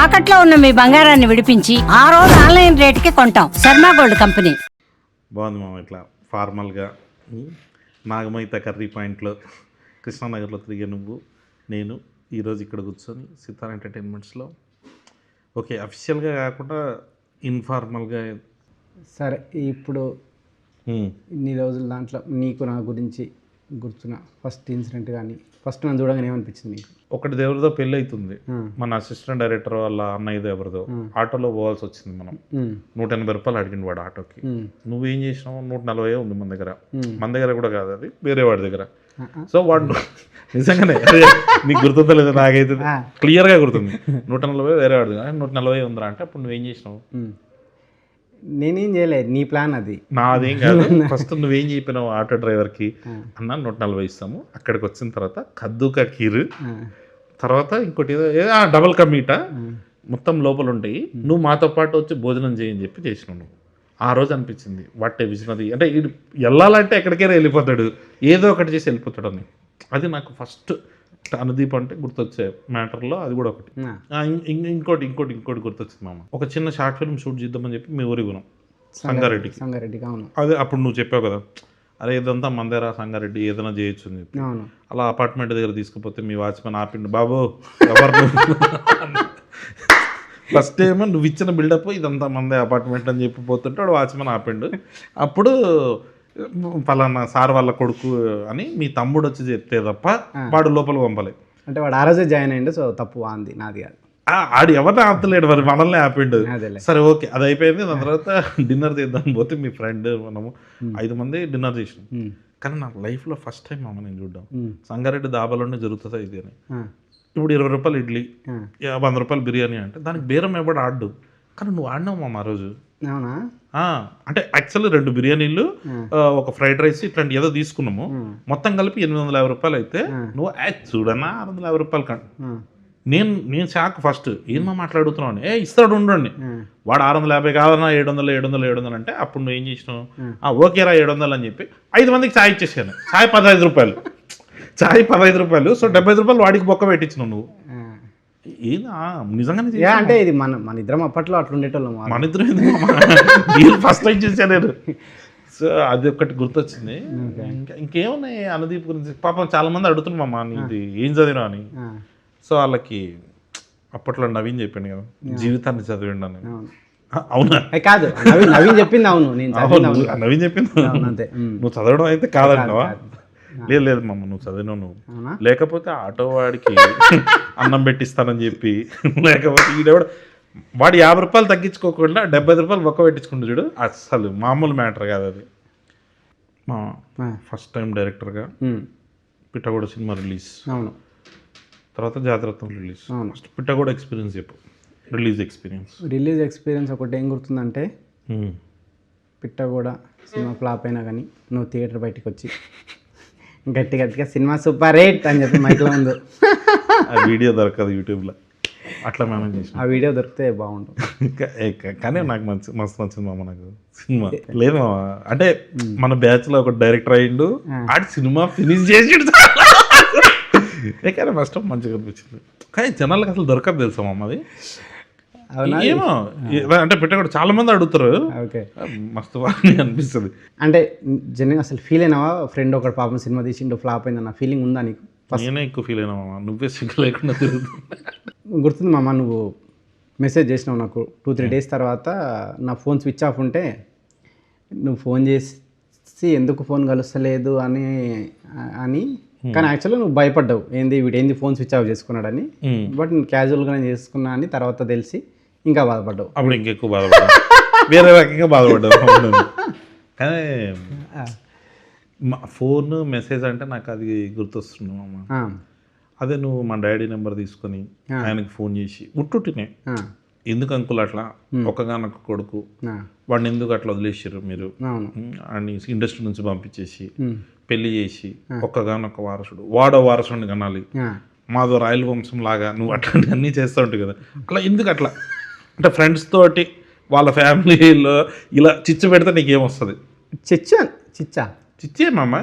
తాకట్లో ఉన్న మీ బంగారాన్ని విడిపించి ఆ రోజు ఆన్లైన్ రేటుకి కొంటాం. Sharma gold company. బాగుంది మామ. ఇట్లా ఫార్మల్గా నాగమైత కర్రీ పాయింట్లో కృష్ణానగర్లో తిరిగే నువ్వు నేను ఈరోజు ఇక్కడ కూర్చొని సితార్ ఎంటర్టైన్మెంట్స్లో ఓకే అఫీషియల్గా కాకుండా ఇన్ఫార్మల్గా. సరే, ఇప్పుడు ఇన్ని రోజుల దాంట్లో నీకు నా గురించి గుర్తున్న ఫస్ట్ ఇన్సిడెంట్ కానీ ఫస్ట్ నన్ను చూడగానే ఏమనిపించింది నీకు? ఒకటి దేవుడితో పెళ్ళి అవుతుంది. మన అసిస్టెంట్ డైరెక్టర్ వాళ్ళ అన్నయ్యదో ఎవరిదో ఆటోలో పోవాల్సి వచ్చింది. మనం 180 రూపాయలు అడిగింది వాడు ఆటోకి. నువ్వేం చేసినావు? 140 ఉంది మన దగ్గర కూడా కాదు, అది వేరే వాడి దగ్గర. సో వాడు నిజంగానే నీకు గుర్తుందో లేదా నాకైతే క్లియర్గా గుర్తుంది. 140 వేరే వాడి దగ్గర, 140 ఉందిరా అంటే అప్పుడు నువ్వేం చేసినావు? నేనేం చేయలేదు, నీ ప్లాన్ అది. నాదేం కాదు. ఫస్ట్ నువ్వేం చెప్పినావు ఆటో డ్రైవర్కి? అన్న 140 ఇస్తాము, అక్కడికి వచ్చిన తర్వాత కద్దుకా కీరు, తర్వాత ఇంకోటి ఏదో డబల్ కా మీటా మొత్తం లోపల ఉంటాయి, నువ్వు మాతో పాటు వచ్చి భోజనం చేయని చెప్పి చేసినావు. నువ్వు ఆ రోజు అనిపించింది వాటే విజనరీ అంటే ఇది వెళ్ళాలంటే ఎక్కడికైనా వెళ్ళిపోతాడు, ఏదో ఒకటి చేసి వెళ్ళిపోతాడు అని. అది నాకు ఫస్ట్ అనుదీప్ అంటే గుర్తొచ్చే మ్యాటర్లో అది కూడా ఒకటి. ఇంకోటి గుర్తొచ్చింది మామ. ఒక చిన్న షార్ట్ ఫిల్మ్ షూట్ చేద్దామని చెప్పి మేము ఊరికి పోయినాం సంగారెడ్డికి. అదే అప్పుడు నువ్వు చెప్పావు కదా, అరే ఇదంతా మందేరా సంగారెడ్డి, ఏదైనా చేయొచ్చు అని చెప్పి. అలా అపార్ట్మెంట్ దగ్గర తీసుకుపోతే మీ వాచ్మెన్ ఆపిండు, బాబు ఎవరు ఫస్ట్ ఏమో నువ్వు ఇచ్చిన బిల్డప్ ఇదంతా మందే అపార్ట్మెంట్ అని చెప్పి పోతుంటే వాడు వాచ్మెన్ ఆపిండు. అప్పుడు పలానా సార్ వాళ్ళ కొడుకు అని మీ తమ్ముడు వచ్చి చెప్తే తప్ప వాడు లోపల పంపలే. అంటే వాడు ఆ రోజే జాయిన్ అయ్యిండు, సో తప్పు అంది నాది కాదు. ఆడు ఎవరిని ఆపలేడు, మరి మనల్ని ఆపిండు. సరే ఓకే, అది అయిపోయింది. దాని తర్వాత డిన్నర్ చేద్దాం పోతే మీ ఫ్రెండ్ మనము 5 మంది డిన్నర్ చేసినాం. కానీ నాకు లైఫ్లో ఫస్ట్ టైం అమ్మ నేను చూడ్డాం సంగారెడ్డి దాబాలోనే జరుగుతుందా ఇది అని. ఇప్పుడు 20 రూపాయలు ఇడ్లీ, 100 రూపాయలు బిర్యానీ అంటే దానికి బేరం ఎవడు ఆడు. కానీ నువ్వు ఆడినావు మామ ఆ రోజు. అంటే యాక్చువల్లీ 2 బిర్యానీలు, ఒక ఫ్రైడ్ రైస్ ఇట్లాంటి ఏదో తీసుకున్నాము. మొత్తం కలిపి 850 రూపాయలు అయితే నువ్వు చూడనా 650 రూపాయలు కంటే నేను షాక్. ఫస్ట్ ఏమో మాట్లాడుతున్నావు అని, ఇస్తాడు ఉండండి. వాడు 650 కాదన్నా 700 అంటే అప్పుడు నువ్వు ఏం చేసినావు? ఓకేరా 700 అని చెప్పి 5 మందికి ఛాయ్ ఇచ్చేసాను. ఛాయ్ 15 రూపాయలు, ఛాయ్ 15 రూపాయలు. సో 75 రూపాయలు వాడికి బొక్క పెట్టించినావు నువ్వు. ఏదా నిజంగానే అంటే ఇది మన ఇద్దరం అప్పట్లో అట్లా ఉండేటోళ్ళం. మన ఇద్దరు ఫస్ట్ టైం చూసా నేను. సో అది ఒకటి గుర్తొచ్చింది. ఇంకేమున్నాయి అనుదీప్ గురించి? పాపం చాలా మంది అడుగుతున్నారు మామ నీది ఏం చదివినా అని. సో వాళ్ళకి అప్పట్లో నవీన్ చెప్పాను కదా జీవితాన్ని చదివిండు అని. అవునా? కాదు, నవీన్ చెప్పింది అవును. నవీన్ చెప్పింది అంతే. నువ్వు చదవడం అయితే కాదంటావా? లేదు మమ్మ నువ్వు చదివినావు. నువ్వు లేకపోతే ఆటో వాడికి అన్నం పెట్టిస్తానని చెప్పి, లేకపోతే ఈడెవడ వాడు 50 రూపాయలు తగ్గించుకోకుండా 75 రూపాయలు ఒక్క పెట్టించుకుంటూ చూడు. అసలు మామూలు మ్యాటర్ కాదు అది. మా ఫస్ట్ టైం డైరెక్టర్గా పిట్టగోడ సినిమా రిలీజ్, తర్వాత జాతరత్వం రిలీజ్. ఫస్ట్ పిట్టగోడ ఎక్స్పీరియన్స్ చెప్పు. రిలీజ్ ఎక్స్పీరియన్స్ ఒకటి ఏం గుర్తుందంటే, పిట్టగోడ సినిమా ఫ్లాప్ అయినా కానీ నువ్వు థియేటర్ బయటకు వచ్చి గట్టిగా సినిమా సూపర్ హిట్ అని చెప్పి మైక్లో ఉంది. ఆ వీడియో దొరకదు యూట్యూబ్లో, అట్లా మేనేజ్ చేసి. ఆ వీడియో దొరికితే బాగుంటుంది. కానీ నాకు మస్తు నచ్చింది మామ నాకు సినిమా. లేదు మామ, అంటే మన బ్యాచ్లో ఒక డైరెక్టర్ అయ్యిండు, ఆడి సినిమా ఫినిష్ చేసి కానీ ఫస్ట్ మంచిగా అనిపించింది. కానీ జనాలకు అసలు దొరకదు తెలుసా మామ అది. ఏమో అంటే పెట్టకూడదు, చాలా మంది అడుగుతారు. మస్తు బాగా అనిపిస్తుంది. అంటే జనరల్గా అసలు ఫీల్ అయినావా? ఫ్రెండ్ ఒకటి పాపం సినిమా తీసిండు ఫ్లాప్ అయిందన్న ఫీలింగ్ ఉందా నీకు? నేనే ఎక్కువ ఫీల్ అయినా మామ, నువ్వే సిగ్గు లేకుండా తిరుగుతుంది. గుర్తుంది మామ, నువ్వు మెసేజ్ చేసినావు నాకు 2-3 డేస్ తర్వాత. నా ఫోన్ స్విచ్ ఆఫ్ ఉంటే నువ్వు ఫోన్ చేసి ఎందుకు ఫోన్ కలుస్తలేదు అని. కానీ యాక్చువల్గా నువ్వు భయపడ్డావు, వీడేంది ఫోన్ స్విచ్ ఆఫ్ చేసుకున్నాడని. బట్ నేను క్యాజువల్గానే చేసుకున్నా అని తర్వాత తెలిసి ఇంకా బాధపడ్డావు. అప్పుడు ఇంకెక్కువ బాధపడ్డావు, వేరే రకంగా బాధపడ్డావు. కానీ ఫోన్ మెసేజ్ అంటే నాకు అది గుర్తొస్తుంది అమ్మ. అదే నువ్వు మా డాడీ నెంబర్ తీసుకొని ఆయనకి ఫోన్ చేసి ఉట్టుటినే, ఎందుకు అంకుల్ అట్లా ఒక్కగానొక్క కొడుకు వాడిని ఎందుకు అట్లా వదిలేసారు మీరు అని ఇండస్ట్రీ నుంచి పంపించేసి పెళ్లి చేసి ఒక్కగానొక్క వారసుడు, వాడో వారసుడిని కనాలి, మాదో రాయల వంశం లాగా నువ్వు అట్లాంటి అన్నీ చేస్తూ ఉంటావు కదా, అట్లా ఎందుకు అట్లా అంటే ఫ్రెండ్స్ తోటి వాళ్ళ ఫ్యామిలీలో ఇలా చిచ్చు పెడితే నీకేమొస్తుంది? చిచ్చే మామ,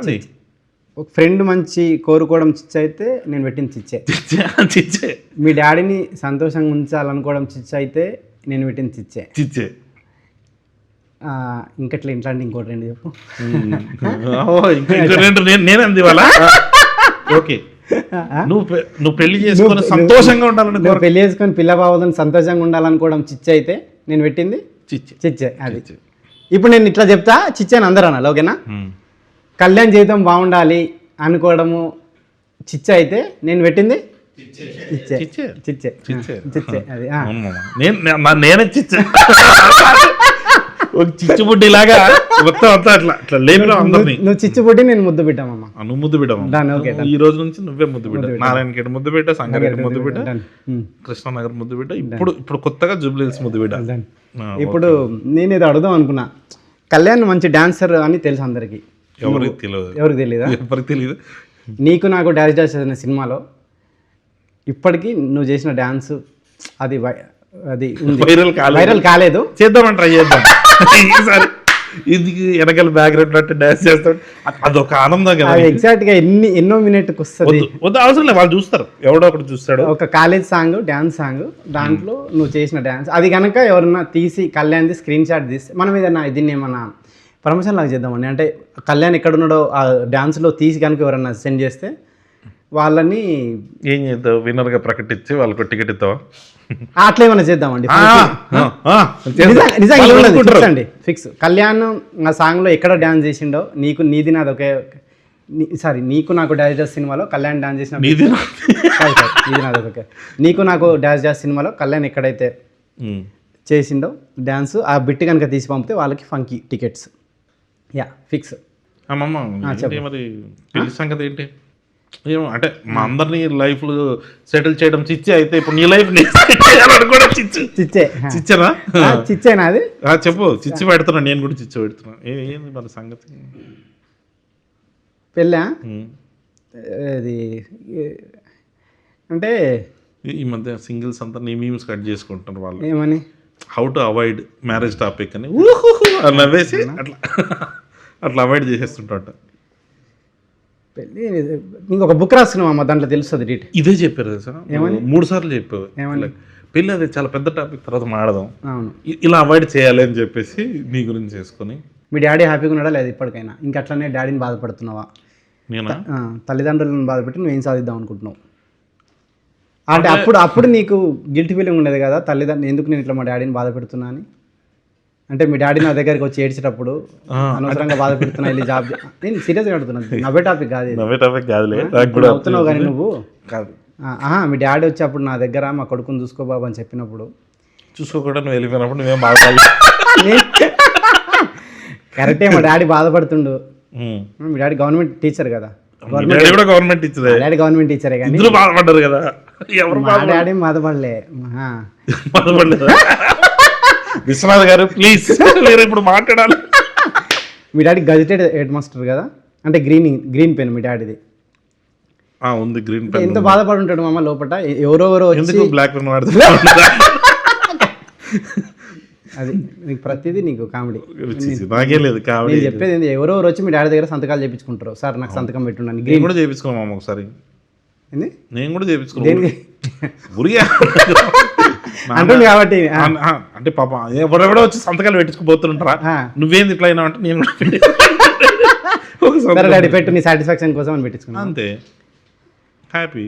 ఒక ఫ్రెండ్ మంచి కోరుకోవడం చిచ్చు అయితే నేను పెట్టింది చిచ్చే. చిచ్చే. మీ డాడీని సంతోషంగా ఉంచాలనుకోవడం చిచ్చు అయితే నేను పెట్టింది చిచ్చే. చిచ్చే. ఇంకట్లా ఇట్లాంటి ఇంకోటి రెండు చెప్పు. నేనే అంది వాళ్ళ. ఓకే, నువ్వు పెళ్లి చేసుకొని సంతోషంగా ఉండాలని, పెళ్లి చేసుకొని పిల్ల బావదని సంతోషంగా ఉండాలనుకోవడం చిచ్చు అయితే నేను పెట్టింది చిచ్చే. అది ఇప్పుడు నేను ఇట్లా చెప్తా, చిచ్చాను అందరూ అనాలి, ఓకేనా? కళ్యాణ్ జీవితం బాగుండాలి అనుకోవడము చిచ్చే అయితే నేను పెట్టింది చిచ్చే. చిచ్చే చిచ్చే అది నేనే చిచ్చే. ఒక చిచ్చుబుడ్డి లాగా మొత్తం అంతా అట్లా అట్లా లేపిలో అందరినీ. నువ్వు చిచ్చుబుడ్డి, నేను ముద్దు బిడ్డామమ్మ. నువ్వు ముద్దు బిడ్డ. ఈ రోజు నుంచి నువ్వే ముద్దు బిడ్డ. నారాయణఖేడ్ ముద్దు బిడ్డ, సంగారెడ్డి ముద్దు బిడ్డ, కృష్ణానగర్ ముద్దు బిడ్డ, ఇప్పుడు కొత్తగా జూబ్లీహిల్స్ ముద్దు బిడ్డ. ఇప్పుడు నేను ఇది అడుగుదాం అనుకున్నా, కళ్యాణ్ మంచి డాన్సర్ అని తెలుసు అందరికి. ఎవరికి తెలియదా? ఎవరికి తెలియదు. నీకు నాకు డాన్స్ అనే సినిమాలో ఇప్పటికీ నువ్వు చేసిన డాన్స్ అది వైరల్ కాలేదు. చేద్దామని ట్రై చేద్దాం ఈసారి. ఇది వెనకాల బ్యాక్గ్రౌండ్ అంటే డాన్స్ చేస్తాడు, అదొక ఆనందం కదా. ఎగ్జాక్ట్ గా ఎన్నో మినిట్కి వస్తుంది. అవసరం లేదు, వాళ్ళు చూస్తారు, ఎవడో ఒకటి చూస్తాడు. ఒక కాలేజ్ సాంగ్, డాన్స్ సాంగ్, దాంట్లో నువ్వు చేసిన డాన్స్ అది కనుక ఎవరన్నా తీసి కళ్యాణ్ది స్క్రీన్ షాట్ తీస్తే మనం ఏదన్నా దీన్ని ఏమన్నా ప్రమోషన్ లాగా చేద్దామండి. అంటే కళ్యాణ్ ఎక్కడున్నాడో ఆ డాన్స్లో తీసి కనుక ఎవరన్నా సెండ్ చేస్తే వాళ్ళని ఏం చేద్దాం, విన్నర్గా ప్రకటించి వాళ్ళకు టికెట్ ఇస్తావా? అట్లా ఏమైనా చేద్దామండి. నిజంగా ఫిక్స్. కళ్యాణ్ ఆ సాంగ్లో ఎక్కడ డాన్స్ చేసిండో, నీది నాది ఒకే, నీకు నాకు డాన్స్ డాన్స్ సినిమాలో కళ్యాణ్ డాన్స్ చేసిన, నీది నాది ఒకే, నీకు నాకు డాన్స్ డాన్స్ సినిమాలో కళ్యాణ్ ఎక్కడైతే చేసిండో డాన్స్, ఆ బిట్ కనుక తీసి పంపితే వాళ్ళకి ఫంకీ టికెట్స్. Yeah fix. మరి పెళ్లి సంగతి ఏంటి? ఏమో అంటే మా అందరినీ లైఫ్లు సెటిల్ చేయడం చిచ్చే అయితే, ఇప్పుడు నీ లైఫ్ చిచ్చేనా? చిచ్చేనా అది? చెప్పు. చిచ్చి పెడుతున్నా, నేను కూడా చిచ్చి పెడుతున్నా. ఏంది మరి సంగతి? పెళ్ళా అది అంటే ఈ మధ్య సింగిల్స్ అంతా నీ మీమ్స్ కట్ చేసుకుంటున్నారు వాళ్ళు. ఏమని? How to avoid marriage topic అని నవ్వేసి అట్లా అవాయిడ్ చేసేస్తుంటాట. పెళ్ళి నీకు ఒక బుక్ రాస్తున్నావు అమ్మ, దాంట్లో తెలుస్తుంది డీటెయిల్. ఇదే చెప్పారు కదా సార్, 3 సార్లు చెప్పావు. పెళ్ళి అది చాలా పెద్ద టాపిక్, తర్వాత మాడదాం, ఇలా అవాయిడ్ చేయాలి అని చెప్పేసి నీ గురించి చేసుకొని. మీ డాడీ హ్యాపీగా ఉన్నాడా లేదు ఇప్పటికైనా? ఇంకా అట్లనే డాడీని బాధపడుతున్నావా? నేనా? తల్లిదండ్రులను బాధపెట్టి నువ్వేం సాధిద్దాం అనుకుంటున్నావు? అంటే అప్పుడు నీకు గిల్ట్ ఫీలింగ్ ఉండేది కదా, తల్లిదండ్రులు ఎందుకు నేను ఇట్లా మా డాడీని బాధ పెడుతున్నా అని? అంటే మీ డాడీ నా దగ్గరికి వచ్చి ఏడ్చేటప్పుడు అనవసరంగా బాధ పెడుతున్నా, వెళ్ళి జాబ్. నేను సీరియస్గా అడుగుతున్నాను, నవ్వే టాపిక్ కాదు. అవుతున్నావు కానీ నువ్వు కాదు. మీ డాడీ వచ్చి అప్పుడు నా దగ్గర మా కొడుకుని చూసుకో బాబు అని చెప్పినప్పుడు, చూసుకోకుండా నువ్వు వెళ్ళిపోయినప్పుడు నువ్వేం బాధపడాలి? కరెక్టే, మా డాడీ బాధపడుతుండు. మీ డాడీ గవర్నమెంట్ టీచర్ కదా. గవర్నమెంట్ టీచర్, డాడీ గవర్నమెంట్ టీచరే కానీ బాధపడ్డారు కదా. మా డాడీ బాధపడలే. విశ్వనాథ్ గారు ప్లీజ్ మీరు ఇప్పుడు మాట్లాడాలి. మీ డాడీ గజెటెడ్ హెడ్ మాస్టర్ కదా, అంటే గ్రీన్ పెన్ మీ డాడీది ఉంది. Green pen. ఎంత బాధపడి ఉంటాడు మామ లోపల. ఎవరెవరో బ్లాక్ పెన్ వాడుతున్నా. అది నీకు ప్రతిదీ నీకు కామెడీ. నాకే లేదు కామెడీ. నేను చెప్పేది ఏంటి, ఎవరెవరు వచ్చి మీ డాడీ దగ్గర సంతకాలు చేయించుకుంటారు. సార్ నాకు సంతకం పెట్టున్నాను. నేను కూడా చేయించుకున్నాం ఒకసారి. నేను కూడా చేయించుకున్నాను అంటుంది కాబట్టి. అంటే పాప ఎవరెవడో వచ్చి సంతకాలు పెట్టించుకుపోతుంటారా, నువ్వేంది ఇట్లా అయినా అంటే నేను డాడీ పెట్టు నీ సాటిస్ఫాక్షన్ కోసం అని పెట్టించుకున్నా అంతే. హ్యాపీ.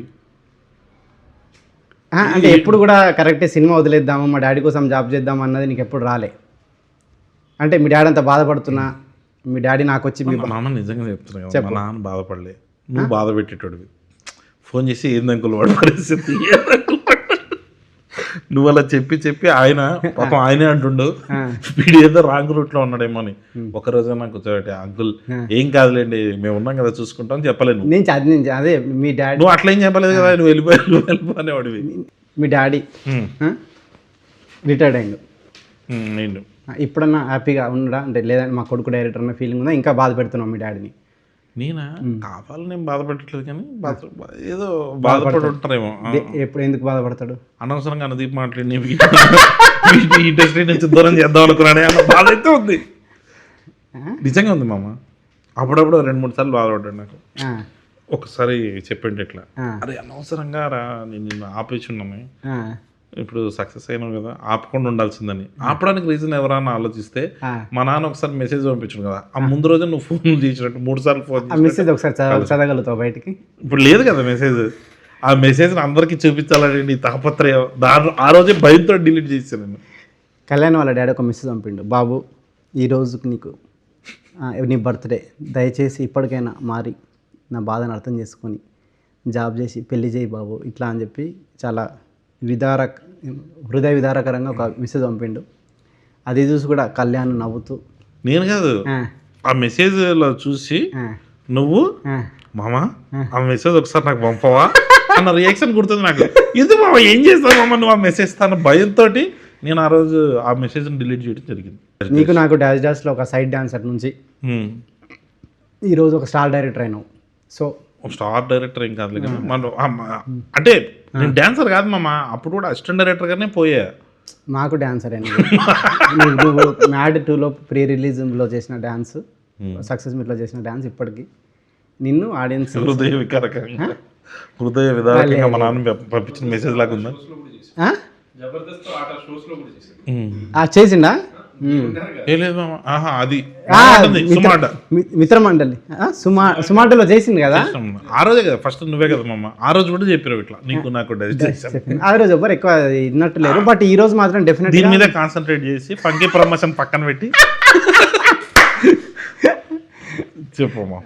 అంటే ఎప్పుడు కూడా కరెక్టే సినిమా వదిలేద్దాము మా డాడీ కోసం జాబ్ చేద్దాం అన్నది నీకు ఎప్పుడు రాలే? అంటే మీ డాడీ అంతా బాధపడుతున్నా, మీ డాడీ నాకు వచ్చి మా నాన్న నిజంగా చెప్తున్నా, మా నాన్న బాధపడలే, నువ్వు బాధ పెట్టేటోడివి. ఫోన్ చేసి ఏందంకులు వాడు పరిస్థితి, నువ్వు అలా చెప్పి ఆయన పాపం ఆయనే అంటుండు వీడు ఏదో రాంగ్ రూట్ లో ఉన్నాడేమో అని. ఒకరోజు నాకు కూర్చోబెట్టి, అంకుల్ ఏం కాదులేండి మేము ఉన్నాం కదా చూసుకుంటాం చెప్పలేను. అదే మీ డాడీ నువ్వు అట్లా ఏం చెప్పలేదు కదా, నువ్వు వెళ్ళిపోయేవాడివి. మీ డాడీ రిటైర్డ్ అయ్యిండు, నేను ఇప్పుడన్నా హ్యాపీగా ఉండడా? అంటే లేదంటే మా కొడుకు డైరెక్టర్ అన్న ఫీలింగ్ ఉందా? ఇంకా బాధ పెడుతున్నావు మీ డాడీని? నేనా? కావాలని నేను బాధపడట్లేదు కానీ ఏదో బాధపడి ఉంటారేమో. ఎప్పుడు ఎందుకు బాధపడతాడు? అనవసరంగా అనుదీప్ మాట్లాడి ఇండస్ట్రీ నుంచి దూరం చేద్దాం అనుకున్నానే అన్న బాధ అయితే ఉంది. నిజంగా ఉంది మామ. అప్పుడప్పుడు 2-3 సార్లు బాధపడ్డాడు నాకు. ఆ, ఒకసారి చెప్పిండు ఇట్లా, ఆ, అరే అనవసరంగా రా నేను నిన్ను ఆపేచున్నాను, ఆ, ఇప్పుడు సక్సెస్ అయినావు కదా, ఆపకుండా ఉండాల్సిందని. ఆపడానికి రీజన్ ఎవరన్నా ఆలోచిస్తే ఆ. మా నాన్న ఒకసారి మెసేజ్ పంపించాడు కదా, ఆ ముందు రోజు నువ్వు ఫోన్ చేసినట్టు 3 సార్లు ఫోన్ ఆ మెసేజ్ ఒకసారి చదవగలుగుతావు బయటికి? ఇప్పుడు లేదు కదా మెసేజ్. ఆ మెసేజ్ అందరికి చూపించాలని నీ తాపత్రయం, ఆ రోజే భయంతో డిలీట్ చేశాను నేను. కళ్యాణ్ వాళ్ళ డాడీ ఒక మెసేజ్ పంపిండు, బాబు ఈరోజు నీకు నీ బర్త్డే, దయచేసి ఇప్పటికైనా మారి నా బాధను అర్థం చేసుకొని జాబ్ చేసి పెళ్లి చేయి బాబు ఇట్లా అని చెప్పి చాలా హృదయ విదారకరంగా ఒక మెసేజ్ పంపిండు. అది చూసి కూడా కళ్యాణ్ నవ్వుతూ నేను కాదు, ఆ మెసేజ్లో చూసి నువ్వు మామా ఆ మెసేజ్ ఒకసారి నాకు పంపవా అన్న రియాక్షన్ గుర్తుంది నాకు. ఇది మామ ఏం చేస్తావు మామ నువ్వు ఆ మెసేజ్ తన భయంతో నేను ఆ రోజు ఆ మెసేజ్ని డిలీట్ చేయడం జరిగింది. నీకు నాకు డాన్స్లో ఒక సైడ్ డాన్సర్ నుంచి ఈరోజు ఒక స్టార్ డైరెక్టర్ అయినావు. సో స్టార్ డైరెక్టర్ ఏం కాదు కదా మనం, అంటే నేను డాన్సర్ కాదు మామ, అప్పుడు కూడా అసిస్టెంట్ డైరెక్టర్గానే పోయా. మాకు డాన్సర్ అయినా నువ్వు మ్యాడ్ 2లో ప్రీ రిలీజ్లో చేసిన డ్యాన్స్, సక్సెస్ మీట్లో చేసిన డ్యాన్స్ ఇప్పటికీ నిన్ను ఆడియన్స్ హృదయ విదారకంగా మా నాన్న పంపించిన మెసేజ్ లాగా ఉందా? చేసిండా? ఏ లేదు మామ, అది మిత్రమండలి సుమాటలో చేసింది కదా ఆ రోజే కదా ఫస్ట్ నువ్వే కదా మామ, ఆ రోజు కూడా చెప్పారు ఇట్లా నీకు నాకు ఆ రోజు ఎవ్వరు ఎక్కువ విన్నట్టు లేరు, బట్ ఈ రోజు మాత్రం డెఫినెట్ దీని మీద కాన్సన్ట్రేట్ చేసి ఫంకీ ప్రమోషన్ పక్కన పెట్టి చెప్పమ్మా.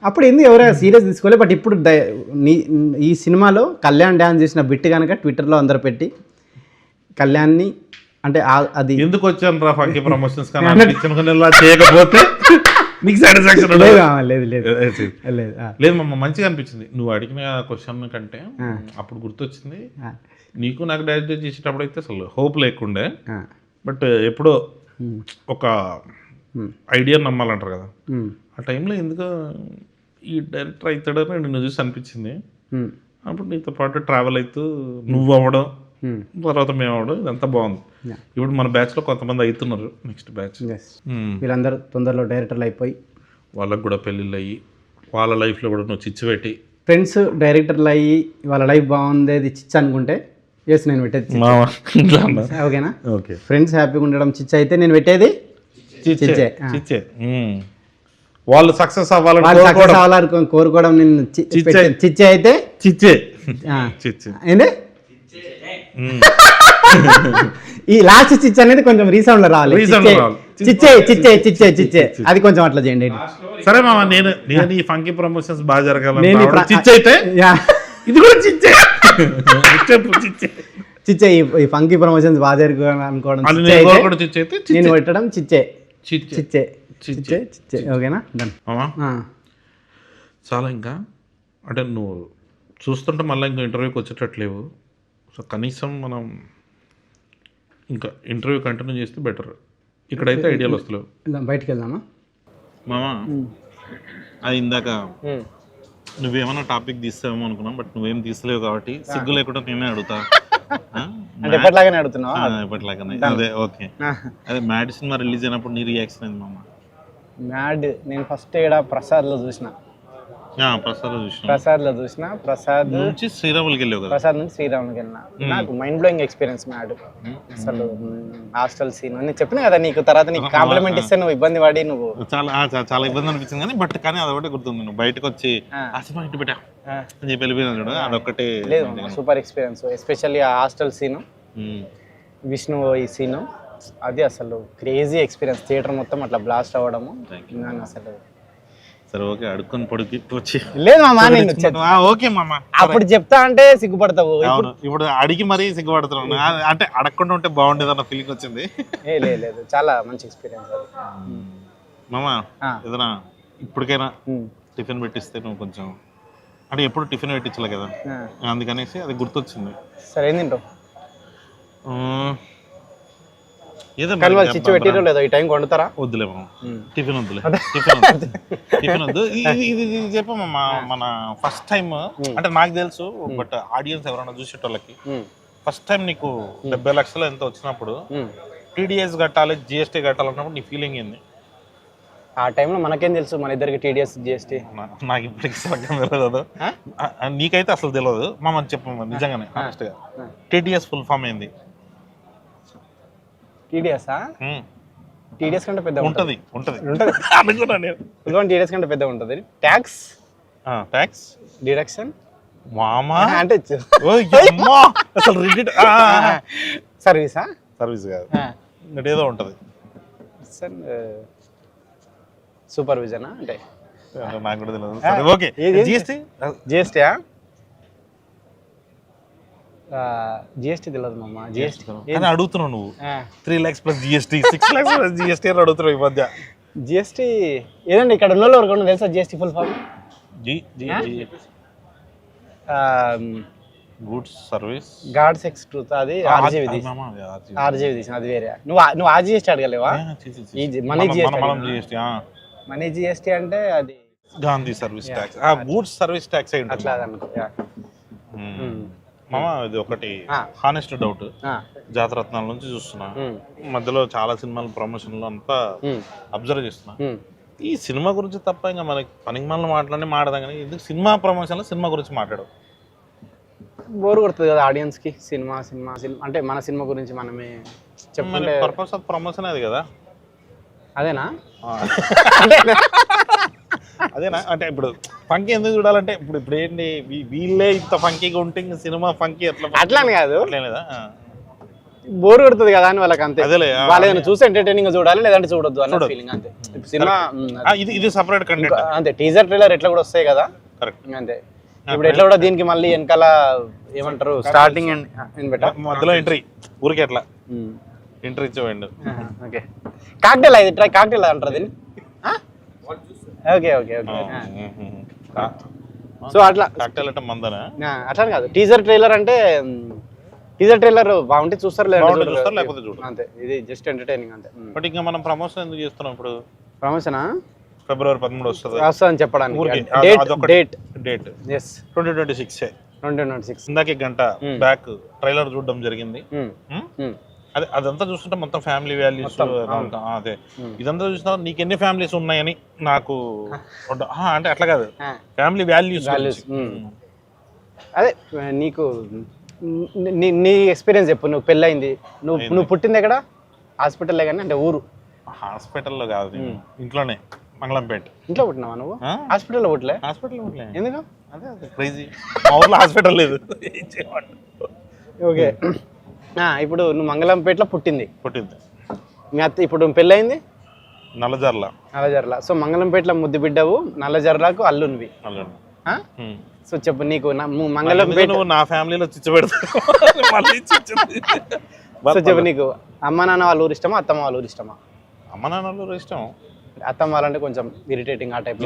అప్పుడు ఎందుకు ఎవరైనా సీరియస్ తీసుకోలేదు, బట్ ఇప్పుడు ఈ సినిమాలో కళ్యాణ్ డాన్స్ చేసిన బిట్ కనుక ట్విట్టర్లో అందరు పెట్టి కళ్యాణ్ని అంటే అది ఎందుకు వచ్చాను రా ఫంకీ ప్రమోషన్స్ చేయకపోతే నీకు సాటిస్ఫాక్షన్ లేదు లేదు లేదు మమ్మ, మంచిగా అనిపించింది నువ్వు అడిగిన క్వశ్చన్ కంటే. అప్పుడు గుర్తొచ్చింది నీకు నాకు డైరెక్ట్ చేసేటప్పుడు అయితే అసలు హోప్ లేకుండే, బట్ ఎప్పుడో ఒక ఐడియా నమ్మాలంటారు కదా, ఆ టైంలో ఎందుకో ఈ డైరెక్టర్ అవుతాడని నిన్ను చూసి అనిపించింది. అప్పుడు నీతో పాటు ట్రావెల్ అవుతూ నువ్వు అవ్వడం, తర్వాత మేము అవ్వడం, ఇదంతా బాగుంది. ఇప్పుడు మన బ్యాచ్లో కొంతమంది అవుతున్నారు, నెక్స్ట్ బ్యాచ్ వీళ్ళందరూ తొందరలో డైరెక్టర్లు అయిపోయి వాళ్ళకు కూడా పెళ్ళిళ్ళు అయ్యి వాళ్ళ లైఫ్లో కూడా నువ్వు చిచ్చు పెట్టి ఫ్రెండ్స్ డైరెక్టర్లు అయ్యి వాళ్ళ లైఫ్ బాగుంది చిచ్చు అనుకుంటే ఎస్ నేను పెట్టేది ఓకేనా? ఓకే, ఫ్రెండ్స్ హ్యాపీగా ఉండడం చిచ్చు అయితే నేను పెట్టేది చిచ్చే. వాళ్ళు సక్సెస్ అవ్వాలని కోరుకోవడం నేను చిచ్చే అయితే చిచ్చే ఏంది ఈ లాస్ట్ చిచ్చే అనేది కొంచెం రీసౌండ్ లో రావాలి. చిచ్చే చిచ్చే చిచ్చే చిచ్చే అది కొంచెం అట్లా చేయండి. సరే మామ, నేను ఈ ఫంకీ ప్రమోషన్స్ బాగా జరగాలి. చిచ్చే అయితే ఇది కూడా చిచ్చే చిచ్చే ఈ ఫంకీ ప్రమోషన్స్ బాగా జరగాలి అనుకోవడం నేను పెట్టడం చిచ్చే చిచ్చే చిచ్చే చిచ్చే ఓకేనా? చాలా ఇంకా అంటే నువ్వు చూస్తుంటే మళ్ళీ ఇంకా ఇంటర్వ్యూకి వచ్చేటట్లేవు. సో కనీసం మనం ఇంకా ఇంటర్వ్యూ కంటిన్యూ చేస్తే బెటర్. ఇక్కడైతే ఐడియాలు వస్తలేవు. బయటకు వెళ్దామా మామా? అది ఇందాక నువ్వేమన్నా టాపిక్ తీస్తావేమో అనుకున్నాం, బట్ నువ్వేం తీస్తలేవు కాబట్టి సిగ్గు లేకుండా నేనే అడుగుతా. ఎప్పటిలాగానే అడుగుతున్నావా? ఎప్పటిలాగానే. అదే ఓకే. అదే మ్యాడ్ సినిమా రిలీజ్ అయినప్పుడు నీ రియాక్షన్ ఏంది మామ? మ్యాడ్ నేను ఫస్ట్ ఇక్కడ ప్రసాద్లో చూసిన. ప్రసాద్ నుంచి శ్రీరాములకి వెళ్ళావు కదా? ప్రసాద్ నుంచి శ్రీరాములకి వెళ్ళిన. నాకు మైండ్ బ్లోయింగ్ ఎక్స్పీరియన్స్ మ్యాడ్. అసలు హాస్టల్ సీన్ నేను చెప్పినా కదా నీకు, తర్వాత నీకు కాంప్లిమెంట్ ఇస్తే నువ్వు ఇబ్బంది పడి నువ్వు చాలా ఇబ్బంది అనిపించింది కానీ, బట్ కానీ అదొకటి గుర్తుంది. నువ్వు బయటకు వచ్చి ఆ సినిమా ఇంటి పెట్టా అని చెప్పి వెళ్ళిపోయినా చూడ, అదొకటి లేదు సూపర్ ఎక్స్పీరియన్స్. ఎస్పెషల్లీ ఆ హాస్టల్ సీను, విష్ణు ఈ సీను, అది అసలు క్రేజీ ఎక్స్పీరియన్స్. థియేటర్ మొత్తం అట్లా బ్లాస్ట్ అవ్వడము అసలు. సరే ఓకే, అడుక్కొని పొడికి వచ్చి లేదు మామా, ఓకే మామ అప్పుడు చెప్తా అంటే సిగ్గుపడతావు. ఇప్పుడు అడిగి మరీ సిగ్గుపడుతున్నాను, అంటే అడగకుండా ఉంటే బాగుండేది అన్న ఫీలింగ్ వచ్చింది. లేదు చాలా మంచి ఎక్స్పీరియన్స్ మామ. ఏదైనా ఇప్పటికైనా టిఫిన్ పెట్టిస్తే నువ్వు కొంచెం, అంటే ఎప్పుడు టిఫిన్ పెట్టించలే కదా, అందుకనేసి అది గుర్తొచ్చింది. సరే ఏం తింటావు? వండుతారా? వద్దులే మామ, టిఫిన్ వద్దులే, టిఫిన్ వద్దు. ఇది చెప్పమ్మా, మన ఫస్ట్ టైం అంటే నాకు తెలుసు, బట్ ఆడియన్స్ ఎవరైనా చూసేటోళ్ళకి ఫస్ట్ టైం నీకు 70 లక్షలు ఎంత వచ్చినప్పుడు టీడీఎస్ కట్టాలి, జిఎస్టీ కట్టాలన్నప్పుడు నీ ఫీలింగ్ ఏంది? ఆ టైంలో మనకేం తెలుసు మన ఇద్దరికి టీడీఎస్ జిఎస్టీ. నాకు ఇప్పటికి సగం తెలియదు. నీకైతే అసలు తెలియదు మామ, చెప్పమ్మా నిజంగానే హానెస్ట్గా. టీటీఎస్ ఫుల్ ఫామ్ ఏంది? టీడీఎస్ఆ? టీడీఎస్ కంటే పెద్ద ఉంటుంది అనుకున్నా నేను. టీడీఎస్ కంటే పెద్ద ఉంటుంది. ట్యాక్స్ ట్యాక్స్ డిడక్షన్ మామా అంటే అసలు రిజిట్ సర్వీసా? సర్వీస్ కాదు, ఇంకటి ఏదో ఉంటుంది. సూపర్విజనా అంటే నాకు కూడా తెలియదు. Okay, GST. జిఎస్టీయా? జిఎస్టీ తెలియదు మమ్మ. జిఎస్టీ అని అడుగుతున్నావు నువ్వు. 3 lakhs plus GST, 6 lakhs plus GST అని అడుగుతున్నావు ఈ మధ్య. జిఎస్టీ ఏదండి ఇక్కడ ఉన్న వరకు తెలుసా GST full form? Goods service gods sex truth, అది ఆర్జీవి తీసిన, అది వేరే. నువ్వు ఆ జిఎస్టీ అడగలేవా? Money GST. మనీ జిఎస్టీ అంటే అది Gandhi service tax, goods service tax అయి అట్లా అనుకో. మామ ఇది ఒకటి హానెస్ట్ డౌట్. జాతరత్నాల నుంచి చూస్తున్నా, మధ్యలో చాలా సినిమాల ప్రమోషన్లు అంతా అబ్జర్వ్ చేస్తున్నా. ఈ సినిమా గురించి తప్ప ఇంకా మనకి పనికి మనల్ని మాట్లాడదాం కానీ ఎందుకు సినిమా ప్రమోషన్లో సినిమా గురించి మాట్లాడవు? బోర్ కొడుతుంది కదా ఆడియన్స్ కి. సినిమా సినిమా సినిమా అంటే మన సినిమా గురించి మనమే చెప్పండి. పర్పస్ ఆఫ్ ప్రమోషన్ అది కదా. అదేనా? అదేనా అంటే ఇప్పుడు ఫంకీ ఎందుకు చూడాలంటే ఇప్పుడు ఏంటి వీళ్ళే ఇంత ఫంకీగా ఉంటే ఇంకా సినిమా ఫంకీ అట్లా అని కాదు, లేదా బోర్ కొడుతుంది కదా అని వాళ్ళకి. అంతే, అదేలే వాళ్ళు ఏదైనా చూసి ఎంటర్టైనింగ్ చూడాలి, లేదంటే చూడొద్దు అన్న ఫీలింగ్. అంతే. సినిమా ఇది సెపరేట్ కంటెంట్. అంతే, టీజర్ ట్రైలర్ ఎట్లా కూడా వస్తాయి కదా. కరెక్ట్. అంతే. ఇప్పుడు ఎట్లా కూడా దీనికి మళ్ళీ వెనకాల ఏమంటారు స్టార్టింగ్ అండ్ మధ్యలో ఎంట్రీ ఊరికే ఎట్లా ఎంట్రీ ఇచ్చేవాడు. ఓకే, కాక్టైల్ అది ట్రై, కాక్టైల్ అంటారు దీన్ని. Okay okay okay. సో అట్లా కాక్టైల్ అంటే మందనా? అట్లా కాదు, టీజర్ ట్రైలర్ అంటే టీజర్ ట్రైలర్ బాగుంటే చూస్తారు, లేకపోతే చూడరు. అంతే, ఇది జస్ట్ ఎంటర్టైనింగ్ అంతే. బట్ ఇంకా మనం ప్రమోషన్ ఎందుకు చేస్తున్నాం ఇప్పుడు? ప్రమోషనా? February 13 వస్తుంది వస్తుందని చెప్పడానికి. డేట్ 2026. ఇందాక గంట బ్యాక్ ట్రైలర్ చూడడం జరిగింది. అదే అదంతా చూస్తుంటే మొత్తం ఫ్యామిలీ వాల్యూస్. అదే ఇదంతా చూసినా నీకు ఎన్ని ఫ్యామిలీస్ ఉన్నాయని నాకు అంటే అట్లా కాదు, ఫ్యామిలీ వాల్యూస్. అదే నీకు నీ ఎక్స్పీరియన్స్ చెప్పు. నువ్వు పెళ్ళయింది, నువ్వు పుట్టింది ఎక్కడ? హాస్పిటల్లే కానీ అంటే ఊరు? హాస్పిటల్లో కాదు, ఇంట్లోనే, మంగళంపేట. ఇంట్లో పుట్టినావా నువ్వు? హాస్పిటల్లో పుట్టలే? హాస్పిటల్లో పుట్టలే. ఎందుకు? అదే క్రేజీ, మా ఊర్లో హాస్పిటల్ లేదు. ఓకే, ఇప్పుడు నువ్వు మంగళంపేటలో పుట్టింది. మీ అత్త ఇప్పుడు పెళ్ళయింది నల్లజర్ల. సో మంగళంపేటలో ముద్దు బిడ్డవు, నల్లజర్లకు అల్లునివి. సో చెప్పు, నీకు మంగళంపేట నా ఫ్యామిలీలో చిచ్చు పెడతావు. సో చెప్పు, నీకు అమ్మ నాన్న వాళ్ళ ఊరు ఇష్టమా, అత్తమ్మ వాళ్ళ ఊరు ఇష్టమా? అమ్మ నాన్న వాళ్ళ ఊరు ఇష్టం. అత్తమ్మ వాళ్ళంటే కొంచెం ఇరిటేటింగ్, ఆ టైప్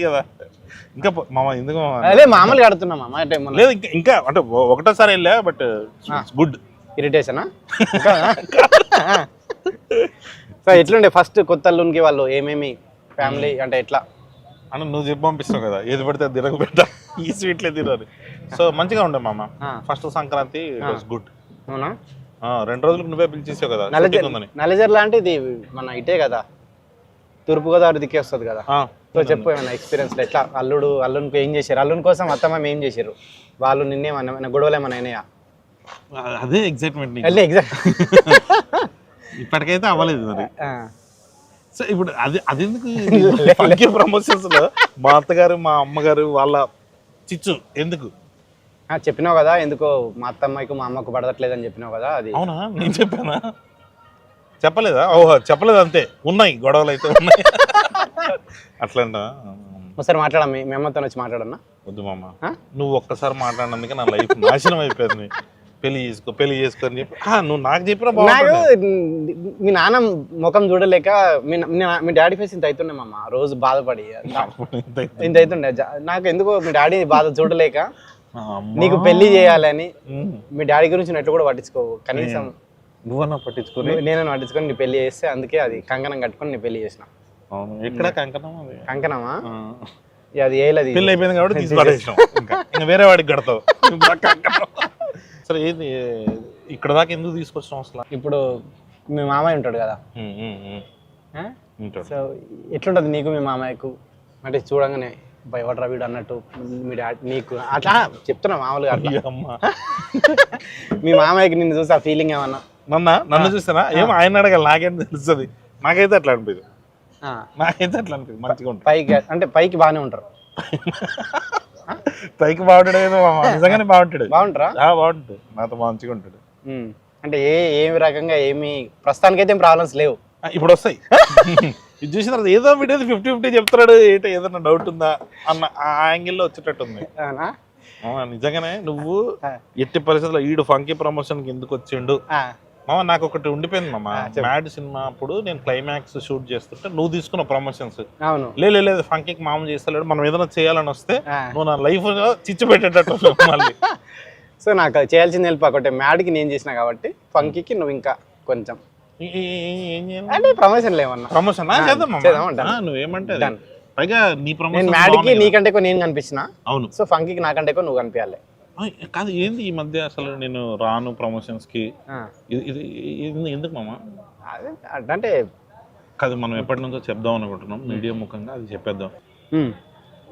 కదా. ఇంకా మామ ఎందుకు అదే మామూలుగా ఆడుతున్నా మామ ఆ టైం లేదు. ఇంకా అంటే ఒకటోసారి వెళ్ళా, బట్ గుడ్. ఇరిటేషనా? సో ఎట్లుండే ఫస్ట్ కొత్త అల్లునికి వాళ్ళు ఏమేమి ఫ్యామిలీ అంటే ఎట్లా అంటే నువ్వు చెప్పి పంపిస్తావు కదా, ఏది పడితే తిరగ పెట్టా, ఈ స్వీట్లే తినాలి. సో మంచిగా ఉండే మామ. First Sankranti good. అవునా? 2 రోజులకు నువ్వే పిలిచేసావు కదా. నల్లజర్ల అంటే ఇది మన ఇటే కదా, తూర్పుగోదావరి దిక్కే వస్తుంది కదా. సో చెప్పు ఏమన్నా ఎక్స్పీరియన్స్ ఎట్లా అల్లునికి ఏం చేశారు, అల్లుని కోసం అత్తమ్మ ఏం చేశారు, వాళ్ళు నిన్నేమన్నా గొడవలు ఏమన్నా అయినాయా? అదే ఎగ్జైట్మెంట్. ఇప్పటికైతే అవ్వలేదు మరి. సో ఇప్పుడు అది ఎందుకు ప్రమోషన్స్ లో మా అత్తగారు మా అమ్మగారు వాళ్ళ చిచ్చు ఎందుకు చెప్పినావు కదా, ఎందుకో మా అత్తమ్మకి మా అమ్మకు పడట్లేదని చెప్పినావు కదా. అది అవునా? నేను చెప్పానా? చెప్పలేదా? ఓహో చెప్పలేదు, అంతే. ఉన్నాయి గొడవలు అయితే ఉన్నాయి. అట్లంటా ఒకసారి మాట్లాడా, మీ అమ్మతో వచ్చి మాట్లాడన్నా? వద్దు మామ, నువ్వు ఒక్కసారి మాట్లాడినందుకే నా లైఫ్ నాశనం అయిపోయింది. పెళ్లి చేసుకో అని చెప్పి నువ్వు నాకు చెప్పినా బాగుంటుంది. మీ నాన్న ముఖం చూడలేక మీ డాడీ ఫేస్ ఇంత అవుతుండే మామ, రోజు బాధపడి ఇంత అవుతుండే. నాకు ఎందుకో మీ డాడీ బాధ చూడలేక నీకు పెళ్లి చేయాలని మీ డాడీ గురించి నెట్లు కూడా పట్టించుకోవు కనీసం. నువ్వన్నా పట్టించుకుని నేను పట్టించుకొని నీ పెళ్లి చేస్తే, అందుకే అది కంకణం కట్టుకొని నీ పెళ్లి చేసిన. ఎక్కడ కంకణమా? అది ఏలది పెళ్లి అయిపోయింది కాబట్టి తీసుకొచ్చేసినాం. ఇంకా వేరే వాడికి కడతావు. సరే ఏది ఇక్కడ దాకా ఎందుకు తీసుకొచ్చినాం అసలు? ఇప్పుడు మీ మామయ్య ఉంటాడు కదా, ఉంటాడు. సో ఎట్లుంటుంది నీకు మీ మామయ్యకు? అంటే చూడంగానే భయపడరా వీడు అన్నట్టు మీ డాడీ నీకు అట్లా చెప్తున్నా మామూలుగా అట్లా. అమ్మా మీ మామయ్యకి నిన్ను చూసి ఆ ఫీలింగ్ ఏమన్నా? నన్ను చూస్తానా ఏమో ఆయన అడగాలి, నాకేం తెలుస్తుంది. నాకైతే అట్లా అనిపిదు, నాకైతే అట్లా అనిపిదు. మంచిగా ఉంటుంది పైకి, అంటే పైకి బాగానే ఉంటారు. పైకి బాగుంటాడు ఏదో నిజంగానే బాగుంటాడు. బాగుంటారా? బాగుంటాడు, నాతో మంచిగా ఉంటాడు. అంటే ఏమి రకంగా ఏమి ప్రస్తుతానికైతే ఏం ప్రాబ్లమ్స్ లేవు. ఇప్పుడు వస్తాయి. ఇది చూసిన తర్వాత ఏదో వీడియో 50-50 చెప్తున్నాడు, ఏంటో ఏదన్నా డౌట్ ఉందా అన్న ఆ యాంగిల్లో వచ్చేటట్టుంది. నిజంగానే నువ్వు ఎట్టి పరిస్థితుల్లో ఈడు ఫంకీ ప్రమోషన్కి ఎందుకు వచ్చిండు మామ, నాకు ఒకటి ఉండిపోయింది మామ. మ్యాడ్ సినిమా అప్పుడు నేను క్లైమాక్స్ షూట్ చేస్తుంటే నువ్వు తీసుకున్న ప్రమోషన్స్ లేదు ఫంకీకి మామ చేస్తలేడు, మనం ఏదైనా చేయాలని వస్తే నువ్వు నా లైఫ్ చిచ్చు పెట్టేటట్టు మళ్ళీ. సో నాకు చేయాల్సింది హెల్ప్ ఒకటే, మ్యాడ్కి నేను చేసిన కాబట్టి ఫంకీకి నువ్వు ఇంకా కొంచెం అంటే ప్రమోషన్ లేవన్నా. ప్రమోషన్ నువ్వేమంటే పైగా నీ ప్రమోషన్ మ్యాడ్కి నీకంటే ఎక్కువ నేను కనిపించిన. అవును. సో ఫంకీకి నాకంటే ఎక్కువ నువ్వు కనిపించాలి. కాదు ఏంది ఈ మధ్య అసలు నేను రాను ప్రమోషన్స్ కి, ఇది ఎందుకు మామ? అంటే కాదు మనం ఎప్పటి నుంచో చెప్దాం అనుకుంటున్నాం మీడియా ముఖంగా, అది చెప్పేద్దాం.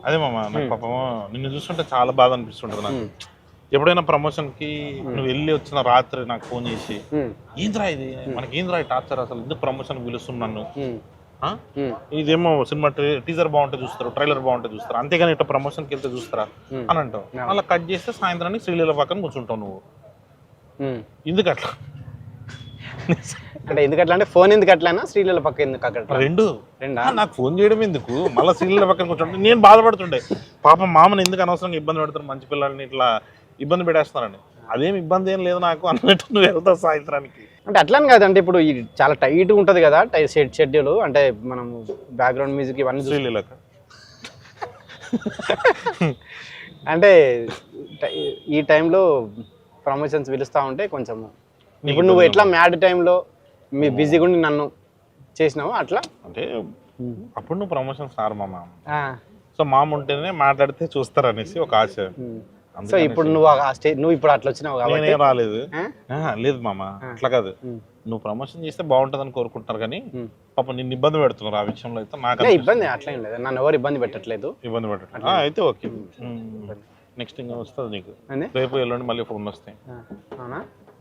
అదే మామ, నాకు పాపం నిన్ను చూస్తుంటే చాలా బాధ అనిపిస్తుంటది నాకు. ఎప్పుడైనా ప్రమోషన్ కి నువ్వు వెళ్ళి వచ్చిన రాత్రి నాకు ఫోన్ చేసి ఏంద్రా ఇది మనకి ఏంద్రా టార్చర్, అసలు ఎందుకు ప్రమోషన్ పిలుస్తున్నాను, ఇదేమో సినిమా టీజర్ బాగుంటే చూస్తారు, ట్రైలర్ బాగుంటే చూస్తారు, అంతేగాని ఇట్లా ప్రమోషన్కి వెళ్తే చూస్తారా అని అంటావు. అలా కట్ చేస్తే సాయంత్రానికి శ్రీలీల పక్కన కూర్చుంటావు నువ్వు. ఎందుకు అట్లా? అంటే ఎందుకట్లా అంటే ఫోన్ ఎందుకు అట్లా, శ్రీలీల పక్క ఎందుకు అక్కడ? రెండా? నాకు ఫోన్ చేయడం ఎందుకు, మళ్ళీ శ్రీలీల పక్కన కూర్చుంటే నేను బాధపడుతుండే. పాపం మామని ఎందుకు అనవసరంగా ఇబ్బంది పెడతారు, మంచి పిల్లల్ని ఇట్లా ఇబ్బంది పెట్టేస్తున్నారని. అదేం ఇబ్బంది ఏం లేదు నాకు అన్నట్టు నువ్వు వెళ్తావు సాయంత్రానికి. అంటే అట్లానే కాదంటే ఇప్పుడు చాలా టైట్గా ఉంటుంది కదా షెడ్యూల్, అంటే మనం బ్యాక్గ్రౌండ్ మ్యూజిక్ ఇవన్నీ శ్రీలీలక అంటే ఈ టైంలో ప్రమోషన్స్ పిలుస్తూ ఉంటే కొంచెం ఇప్పుడు నువ్వు ఎట్లా మ్యాడ్ టైంలో మీ బిజీగా ఉండి నన్ను చేసినావు అట్లా. అంటే అప్పుడు నువ్వు ప్రమోషన్స్ రారు మా మామ, సో మామ ఉంటేనే మాట్లాడితే చూస్తారు అనేసి ఒక ఆశ. సో ఇప్పుడు నువ్వు ఇప్పుడు అట్లా వచ్చినావు కాబట్టి రాలేదు. లేదు మామ అట్లా కాదు, నువ్వు ప్రమోషన్ చేస్తే బాగుంటుందని కోరుకుంటున్నారు కానీ పాపం నిన్ను ఇబ్బంది పెడుతున్నారు ఆ విషయంలో. అయితే నాకు ఇబ్బంది అట్లా లేదు, నన్ను ఎవరు ఇబ్బంది పెట్టట్లేదు. ఇబ్బంది పెట్టట్లేదు అయితే ఓకే. నెక్స్ట్ ఇంకా వస్తుంది నీకు, రేపు ఎల్లుండి మళ్ళీ ఫోన్ వస్తాయి.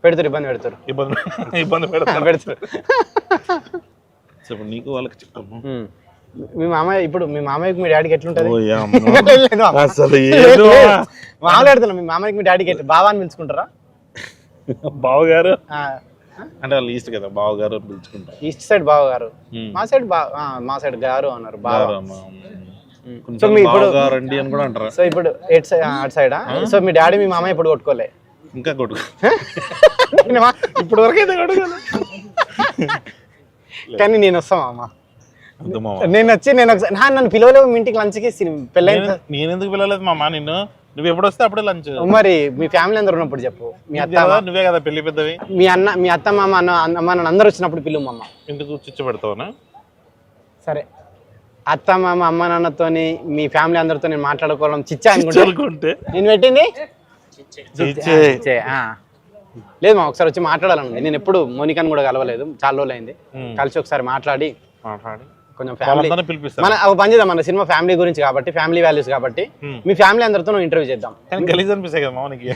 పెడతారు ఇబ్బంది పెడతారు ఇబ్బంది పెడతారు. ఇప్పుడు నీకు వాళ్ళకి చెప్పాము. మీ మామయ్య ఇప్పుడు మీ మామయ్యకి మీ డాడీకి ఎట్లుంటది? మామూలు మీ మామయ్యకి మీ డాడీకి బావా అని పిలుచుకుంటారా? బావగారు అంటే వాళ్ళు ఈస్ట్ కదా, బావగారు పిలుచుకుంటారు. ఈస్ట్ సైడ్ బావగారు, మా సైడ్ గారు అన్నారు బావ. సో మీ ఇప్పుడు రండి అని కూడా అంటారా? సో ఇప్పుడు అటు సైడా? సో మీ డాడీ మీ మామయ్య ఇప్పుడు కొట్టుకోలే? ఇంకా కొట్టుకో ఇప్పుడు వరకు అయితే కొట్టుకోలే, కానీ నేను వస్తామా అమ్మ, నేను వచ్చి నన్ను పిలవలేవు మీ ఇంటికి లంచ్కి పెళ్ళైన? నేను ఎందుకు పిలవలేదు మామ నిన్ను, నువ్వు ఎప్పుడు వస్తే అప్పుడే లంచ్. మరి మీ ఫ్యామిలీ అందరు ఉన్నప్పుడు చెప్పు. మీ అత్త నువ్వే కదా పెళ్లి పెద్దవి, మీ అత్త మామ అమ్మ నన్ను అందరు వచ్చినప్పుడు పిలువు మమ్మ. ఎందుకు చిచ్చు పెడతావునా? సరే అత్త మామ అమ్మ నాన్నతోని మీ ఫ్యామిలీ అందరితో నేను మాట్లాడుకోవడం చిచ్చా అనుకుంటే నేను పెట్టింది లేదు మా. ఒకసారి వచ్చి మాట్లాడాలండి, నేను ఎప్పుడు మోనికాని కూడా కలవలేదు, చాలా రోజులు అయింది. కలిసి ఒకసారి మాట్లాడి కొంచెం ఫ్యామిలీ మన పని చేద్దాం. మన సినిమా ఫ్యామిలీ గురించి కాబట్టి, ఫ్యామిలీ వాల్యూస్ కాబట్టి మీ ఫ్యామిలీ అందరితో ఇంటర్వ్యూ చేద్దాం. గలీజ్ అనిపిస్తాయి కదా మనకి,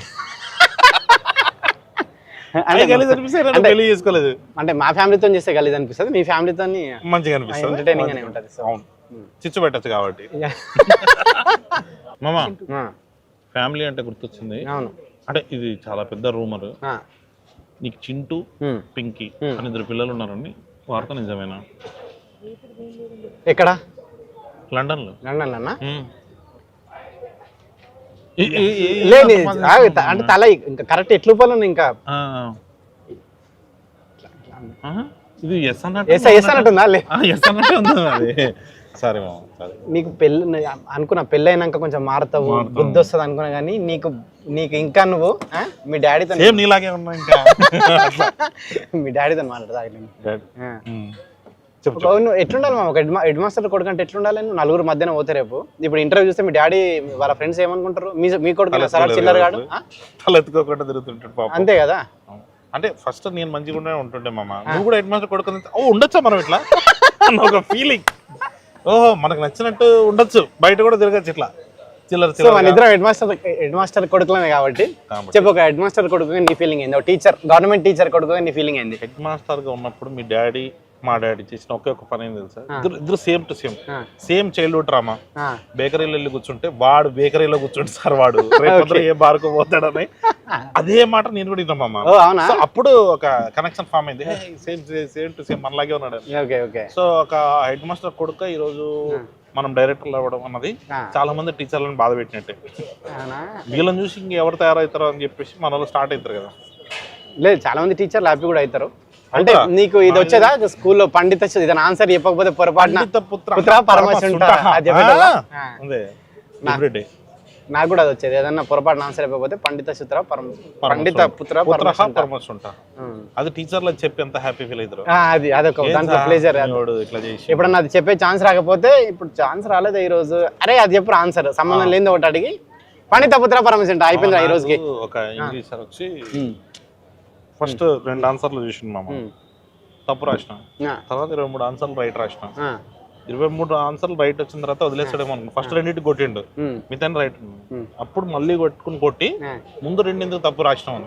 చేసుకోలేదు అంటే మా ఫ్యామిలీతో చేస్తే గలీజ్ అనిపిస్తుంది, మీ ఫ్యామిలీతో మంచిగా అనిపిస్తుంది, ఎంటర్టైనింగ్ గానే ఉంటుంది. చిచ్చు పెట్టచ్చు కాబట్టి. మామా ఫ్యామిలీ అంటే గుర్తొచ్చింది. అవును, అంటే ఇది చాలా పెద్ద రూమర్, నీకు చింటూ పింకీ అని 2 పిల్లలు ఉన్నారని వార్త నిజమేనా? ఎక్కడ? లండన్ లో. లండన్ లోనా? లేదు అంటే తల ఇంకా కరెక్ట్ ఎట్లు పోలను ఇంకా ఇది ఎస్ అన్నట్టుందా? సరే నీకు పెళ్ళి అనుకున్నా, పెళ్ళి అయినాక కొంచెం మారుతావు, బుద్ధి వస్తుంది అనుకున్నా, కానీ నీకు ఇంకా నువ్వు మీ డాడీతో నీలాగే ఉన్నా ఇంకా మీ డాడీతో మాట్లాడతా. నువ్వు ఎట్లుండాలి మా? ఒక హెడ్ మాస్టర్ కొడుకు అంటే ఎట్లుండాలి? నువ్వు నలుగురు మధ్యన పోతే రేపు ఇప్పుడు ఇంటర్వ్యూ చూస్తే మీ డాడీ వాళ్ళ ఫ్రెండ్స్ ఏమనుకుంటారు? మీ కొడుకు సరే చిల్లర గాడు తలెత్తుకోకుండా తిరుగుతుంటాడు అంతే కదా. అంటే ఫస్ట్ నేను మంచిగా ఉంటుండే మామ, నువ్వు కూడా హెడ్ మాస్టర్ కొడుకు ఉండొచ్చా మనం ఇట్లా? అన్న ఒక ఫీలింగ్. ఓహో మనకు నచ్చినట్టు ఉండొచ్చు, బయట కూడా తిరగచ్చు ఇట్లా చిల్లర సో మన ఇద్దరం హెడ్ మాస్టర్ కొడుకులమే కాబట్టి చెప్పు, ఒక హెడ్ మాస్టర్ కొడుకుగా నీ ఫీలింగ్ ఏంది, టీచర్ గవర్నమెంట్ టీచర్ కొడుకుగా నీ ఫీలింగ్ ఏంది? హెడ్ మాస్టర్ గా ఉన్నప్పుడు మీ డాడీ మా డాడీ చేసిన ఒకే ఒక పని ఏం తెలుసా, ఇద్దరు same to same childhood drama. బేకరీలో వెళ్ళి కూర్చుంటే వాడు బేకరీలో కూర్చుంటే సార్ వాడు రేపు ఏ బార్కు పోతాడని అదే మాట నేను కూడా విన్నామమ్మ. అప్పుడు ఒక కనెక్షన్ ఫామ్ అయింది, సేమ్ టు సేమ్ మనలాగే ఉన్నాడు. సో ఒక హెడ్ మాస్టర్ కొడుకు ఈ రోజు మనం డైరెక్టర్లు అవ్వడం అన్నది చాలా మంది టీచర్లను బాధ పెట్టినట్టే. వీళ్ళని చూసి ఇంకెవరు తయారవుతారో అని చెప్పేసి మన వాళ్ళు స్టార్ట్ అవుతారు కదా. లేదు, చాలా మంది టీచర్లు హ్యాపీ కూడా అవుతారు. అంటే నీకు ఇది వచ్చేదా స్కూల్లో పండిత ఇదని ఆన్సర్ చెప్పకపోతే పొరపాటున పుత్ర పరమశుంఠ నాకు కూడా అది వచ్చేది, ఏదన్నా పొరపాటున ఆన్సర్ చెప్పకపోతే పండిత సూత్ర పండిత పుత్ర పరమశుంఠ. అది టీచర్లు చెప్పి ఎంత హ్యాపీ ఫీల్ అవుతారు. అది అదొక దాంట్లో ప్లేజర్. ఎప్పుడన్నా అది చెప్పే ఛాన్స్ రాకపోతే, ఇప్పుడు ఛాన్స్ రాలేదు ఈ రోజు, అరే అది చెప్పు ఆన్సర్ సంబంధం లేని ఒకటి అడిగి పండిత పుత్ర పరమశుంఠ అయిపోయింది ఈ రోజుకి. ఒక ఇంగ్లీష్ సార్ వచ్చి ఫస్ట్ 2 ఆన్సర్లు చూసిండు మామ, తప్పు రాసిన తర్వాత 23 ఆన్సర్లు రైట్ రాసిన. 23 ఆన్సర్లు రైట్ వచ్చిన తర్వాత వదిలేసాడేమో అనుకున్నా. ఫస్ట్ 2 కొట్టిండు, మిగతా రైట్. అప్పుడు మళ్ళీ కొట్టి ముందు 2 ఎందుకు తప్పు రాసినావు.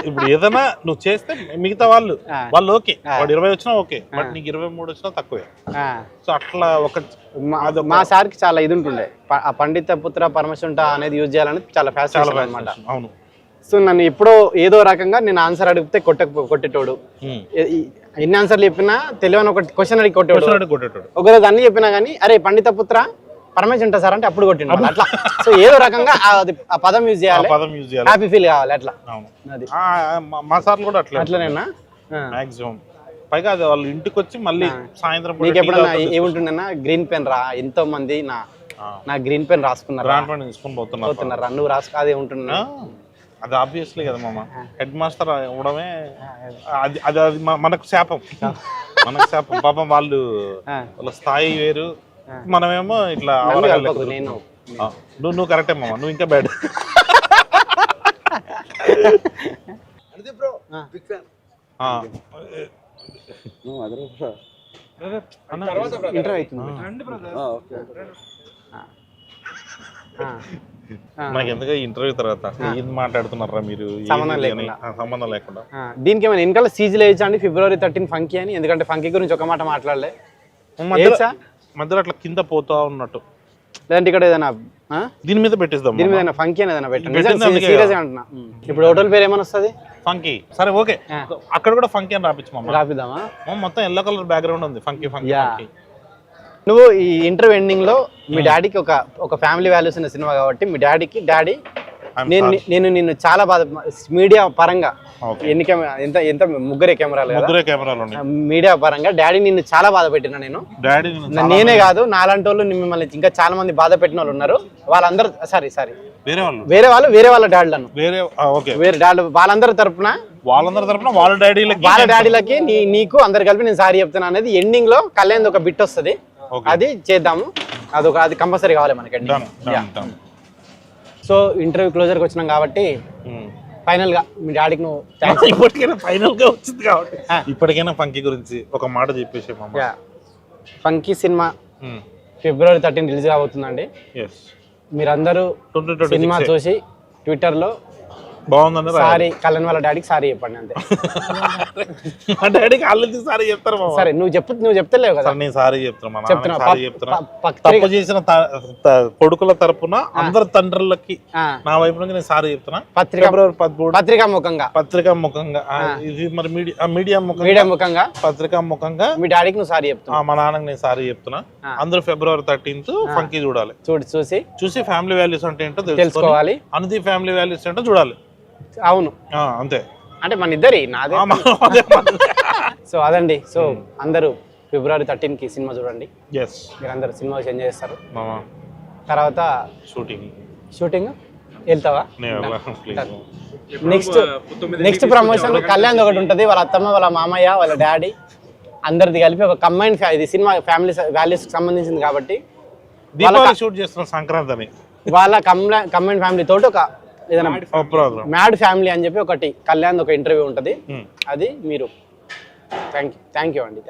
ఇప్పుడు ఏదైనా నువ్వు చేస్తే మిగతా వాళ్ళు ఓకే, వాడు 20 వచ్చినా ఓకే, బట్ నీకు 23 వచ్చినా తక్కువే. సో అట్లా ఒక మా సార్కి చాలా ఇది ఉంటుండే, ఆ పండిత పుత్ర పరమశుంఠ అనేది యూజ్ చేయాలని చాలా ఫ్యాషన్ అనమాట. అవును. సో నన్ను ఎప్పుడో ఏదో రకంగా నేను ఆన్సర్ అడిగితే కొట్టేటోడు, ఎన్ని ఆన్సర్లు చెప్పినా తెలియని ఒక క్వశ్చన్ అడిగి కొట్టేటోడు. ఒకరోజు అన్ని చెప్పినా కానీ అరే పండిత పుత్ర పరమేశ్వర సార్ అంటే అప్పుడు కొట్టిండు అట్లా. సో ఏదో రకంగా ఆ పదం యూజ్ చేయాలి, హ్యాపీ ఫీల్ కావాలి అట్లా. అది మా సార్లు కూడా అట్లనేనా మాక్సిమం. పైగా అది వాళ్ళు ఇంటికి వచ్చి మళ్ళీ సాయంత్రం నీకు ఎప్పుడన్నా ఏముంటుండన్నా గ్రీన్ పెన్ రా, ఎంతో మంది నా గ్రీన్ పెన్ రాసుకున్నారా నువ్వు రాసుకో అదే ఉంటున్నా. అది ఆబ్వియస్లీ కదా మామ, హెడ్ మాస్టర్ ఇవ్వడమే అది అది అది మనకు శాపం. పాపం వాళ్ళ స్థాయి వేరు, మనమేమో ఇట్లా. నువ్వు కరెక్టే మామ, నువ్వు ఇంకా బ్యాడ్. నాకు ఎందుకు ఇంటర్వ్యూ తర్వాత ఏం మాట్లాడుతున్నారా మీరు, సంబంధం లేకుండా. దీనికి ఏమైనా వెనకాల సీజీలు వేయించండి February 13 ఫంకీ అని, ఎందుకంటే ఫంకీ గురించి ఒక మాట మాట్లాడలే మధ్యలో అట్లా కింద పోతా ఉన్నట్టు. లేదంటే ఇక్కడ ఏదైనా దీని మీద పెట్టేద్దాం, దీని మీద ఫంకీ అని ఏదైనా పెట్టండి. సీరియస్ గా అంటున్నా. ఇప్పుడు హోటల్ పేరు ఏమైనా వస్తుంది? ఫంకీ. సరే ఓకే, అక్కడ కూడా ఫంకీ అని రాపిద్దామా? మొత్తం ఎల్లో కలర్ బ్యాక్గ్రౌండ్ ఉంది, ఫంకీ ఫంకీ. నువ్వు ఈ ఇంటర్వ్యూ ఎండింగ్ లో మీ డాడీకి ఒక ఫ్యామిలీ వాల్యూస్ ఉన్న సినిమా కాబట్టి మీ డాడీ నేను నిన్ను చాలా బాధ మీడియా పరంగా ఎంత ముగ్గురే కెమెరాలు మీడియా పరంగా డాడీ నిన్ను చాలా బాధ పెట్టినా నేను. నేనే కాదు, నాలాంటి వాళ్ళు మిమ్మల్ని ఇంకా చాలా మంది బాధ పెట్టిన వాళ్ళు ఉన్నారు. వాళ్ళందరూ సారీ వేరే వాళ్ళ డాడీలను వేరే డాడీ వాళ్ళందరి తరపున వాళ్ళ డాడీలకి నీకు అందరు కలిపి నేను సారీ చెప్తున్నా అనేది ఎండింగ్ లో కళ్యాణ్ ఒక బిట్ వస్తుంది, అది చేద్దాము. అది కంపల్సరీ కావాలి మనకి. సో ఇంటర్వ్యూ క్లోజర్కి వచ్చినాం కాబట్టి ఫైనల్ గా మీ డాడీకి నువ్వు ఇప్పటికైనా ఫంకీ గురించి ఒక మాట చెప్పేసి. ఫంకీ సినిమా February 13 రిలీజ్ కాబోతుందండి. మీరందరూ సినిమా చూసి ట్విట్టర్లో బాగుందండి సారీ కళ్యాణ్ వాళ్ళ డాడీకి సారీ చెప్పండి అంతే. మా డాడీకి ఆల్రెడీ సారీ చెప్తారు. సరే నువ్వు చెప్తలేవు కదా. నేను సారీ చెప్తున్నా. తప్పు చేసిన కొడుకుల తరపున అందరు తండ్రులకి నా వైపు నుంచి నేను సారీ చెప్తున్నా. పత్రికా ముఖంగా ఇది మరి మీడియా ముఖంగా పత్రికా ముఖంగా మీ డాడీకి నువ్వు సారీ చెప్తున్నా. మా నాన్నకి నేను సారీ చెప్తున్నా. అందరూ February 13 ఫంకీ చూడాలి. చూసి ఫ్యామిలీ వాల్యూస్ అంటే ఏంటో తెలుసుకోవాలి. అనుది ఫ్యామిలీ వాల్యూస్ ఏంటో చూడాలి. అవును అంతే, అంటే మన ఇద్దరి నాదే. సో అదండి. సో అందరూ February 13 కి సినిమా చూడండి. మీరు అందరు సినిమా ఎంజాయ్ చేస్తారు. తర్వాత షూటింగ్ వెళ్తావా? నెక్స్ట్ ప్రమోషన్ కళ్యాణ్ ఒకటి ఉంటుంది. వాళ్ళ అత్తమ్మ, వాళ్ళ మామయ్య, వాళ్ళ డాడీ అందరిది కలిపి ఒక కంబైన్ ఇది సినిమా ఫ్యామిలీ వాల్యూస్ సంబంధించింది కాబట్టి షూట్ చేస్తున్న సంక్రాంతి వాళ్ళ కంబైన్ ఫ్యామిలీ తోటి ఒక ఏదైనా మ్యాడ్ ఫ్యామిలీ అని చెప్పి ఒకటి కళ్యాణ్ ఒక ఇంటర్వ్యూ ఉంటుంది. అది మీరు థ్యాంక్ యూ అండి.